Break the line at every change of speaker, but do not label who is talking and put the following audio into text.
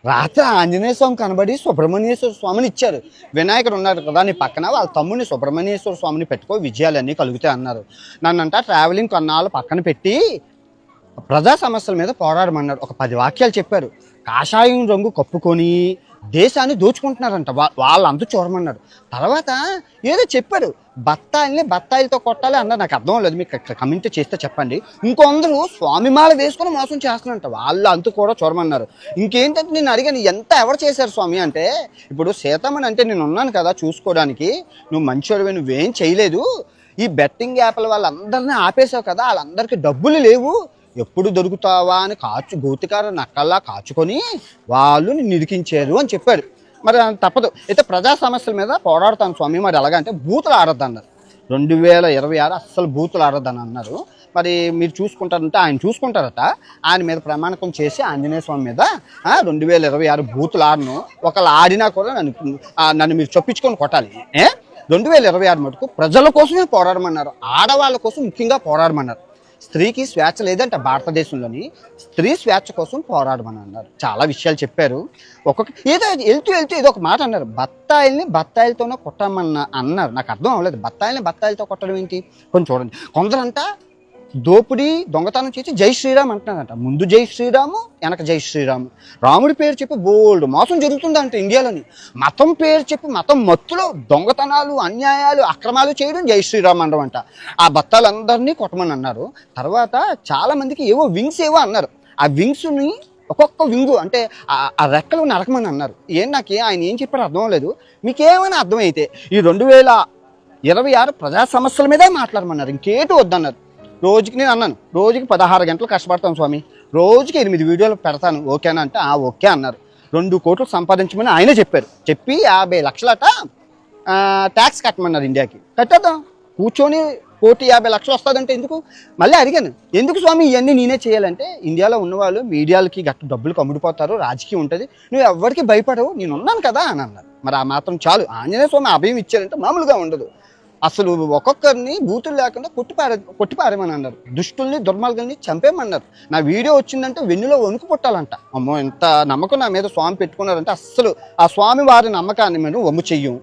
రాత్రి ఆంజనేయ స్వామి కనబడి సుబ్రహ్మణ్యేశ్వర స్వామిని ఇచ్చారు. వినాయకుడు ఉన్నారు కదా నీ పక్కన, వాళ్ళ తమ్ముడిని సుబ్రహ్మణ్యేశ్వర స్వామిని పెట్టుకో విజయాలన్నీ కలుగుతాయి అన్నారు. నన్నంట ట్రావెలింగ్ కొన్నాళ్ళు పక్కన పెట్టి ప్రజా సమస్యల మీద పోరాడమన్నారు. ఒక 10 వాక్యాలు చెప్పారు. కాషాయం రంగు కప్పుకొని దేశాన్ని దోచుకుంటున్నారంట, వాళ్ళంతా చూడమన్నారు. తర్వాత ఏదో చెప్పారు, బత్తాయిలతో కొట్టాలి అన్నారు. నాకు అర్థం లేదు, మీకు కమెంట్ చేస్తే చెప్పండి. ఇంకొందరు స్వామిమాల వేసుకొని మోసం చేస్తున్నారంట, వాళ్ళు అంతు కూడా చూడమన్నారు. ఇంకేంటంటే నేను అడిగాను, ఎంత ఎవరు చేశారు స్వామి అంటే, ఇప్పుడు సీతమ్మని అంటే నేను ఉన్నాను కదా చూసుకోవడానికి, నువ్వు మంచివాడివి, నువ్వేం చేయలేదు. ఈ బెట్టింగ్ యాప్ల వాళ్ళందరినీ ఆపేశావు కదా, వాళ్ళందరికీ డబ్బులు లేవు, ఎప్పుడు దొరుకుతావా అని గోతికార నక్కల్లా కాచుకొని వాళ్ళు నిన్ను ఇరికించారు అని చెప్పాడు. మరి తప్పదు, అయితే ప్రజా సమస్యల మీద పోరాడుతాను స్వామి. మరి ఎలాగంటే బూతులు ఆడొద్దు అన్నారు. 2026 అస్సలు బూతులు ఆడొద్దని అన్నారు. మరి మీరు చూసుకుంటారంటే ఆయన చూసుకుంటారట. ఆయన మీద ప్రమాణకం చేసి ఆంజనేయ స్వామి మీద 2026 బూతులు ఆడను, ఒకళ్ళు ఆడినా కూడా నన్ను మీరు చొప్పించుకొని కొట్టాలి. 2026 మటుకు ప్రజల కోసమే పోరాడమన్నారు, ఆడవాళ్ళ కోసం ముఖ్యంగా పోరాడమన్నారు. స్త్రీకి స్వేచ్ఛ లేదంట భారతదేశంలోని, స్త్రీ స్వేచ్ఛ కోసం పోరాడమని అన్నారు. చాలా విషయాలు చెప్పారు. ఏదో వెళ్తూ ఏదో ఒక మాట అన్నారు, బత్తాయిలతోనే కొట్టమన్నా అన్నారు. నాకు అర్థం అవ్వలేదు, బత్తాయిలతో కొట్టడం ఏంటి? కొంచెం చూడండి. కొందరంట దోపిడీ దొంగతనం చేసి జై శ్రీరామ్ అంటున్నారంట. ముందు జై శ్రీరాము, వెనక జై శ్రీరాము. రాముడి పేరు చెప్పి బోల్డ్ మోసం జరుగుతుందంట ఇండియాలోని. మతం పేరు చెప్పి మతం మత్తులో దొంగతనాలు, అన్యాయాలు, అక్రమాలు చేయడం జై శ్రీరామ్ అనడం అంట. ఆ బత్తాలందరినీ కొట్టమని అన్నారు. తర్వాత చాలా మందికి ఏవో వింగ్స్ ఏవో అన్నారు. ఆ వింగ్స్ని ఒక్కొక్క వింగు అంటే ఆ రెక్కలు నరకమని అన్నారు. నాకు ఆయన ఏం చెప్పారో అర్థం లేదు. మీకేమైనా అర్థమైతే ఈ 2026 ప్రజా సమస్యల మీదే మాట్లాడమన్నారు, ఇంకేటూ వద్దన్నారు. రోజుకి నేను అన్నాను, రోజుకి 16 గంటలు కష్టపడతాను స్వామి, రోజుకి 8 వీడియోలు పెడతాను, ఓకేనా అంటే ఓకే అన్నారు. 2 కోట్లు సంపాదించమని ఆయనే చెప్పారు. చెప్పి 50 లక్షలట ట్యాక్స్ కట్టమన్నారు ఇండియాకి. కట్టేద్దాం, కూర్చొని 1,50 లక్షలు వస్తుందంటే ఎందుకు? మళ్ళీ అడిగాను, ఎందుకు స్వామి ఇవన్నీ నేనే చేయాలంటే, ఇండియాలో ఉన్నవాళ్ళు మీడియాలకి గట్టు డబ్బులు కమ్ముడిపోతారు, రాజకీయం ఉంటుంది, నువ్వు ఎవరికి భయపడవు, నేను ఉన్నాను కదా అని అన్నారు. మరి ఆ మాత్రం చాలు. ఆంజనేయ స్వామి అభయం ఇచ్చారంటే మామూలుగా ఉండదు. అసలు ఒక్కొక్కరిని బూతులు లేకుండా కొట్టిపారేమని అన్నారు. దుష్టుల్ని దుర్మార్గుల్ని చంపేమన్నారు. నా వీడియో వచ్చిందంటే వెన్నులో వణుకు పుట్టాలంట. అమ్మో, ఎంత నమ్మకం నా మీద స్వామి పెట్టుకున్నారంటే అస్సలు ఆ స్వామి వారి నమ్మకాన్ని మేము వమ్ము చెయ్యం.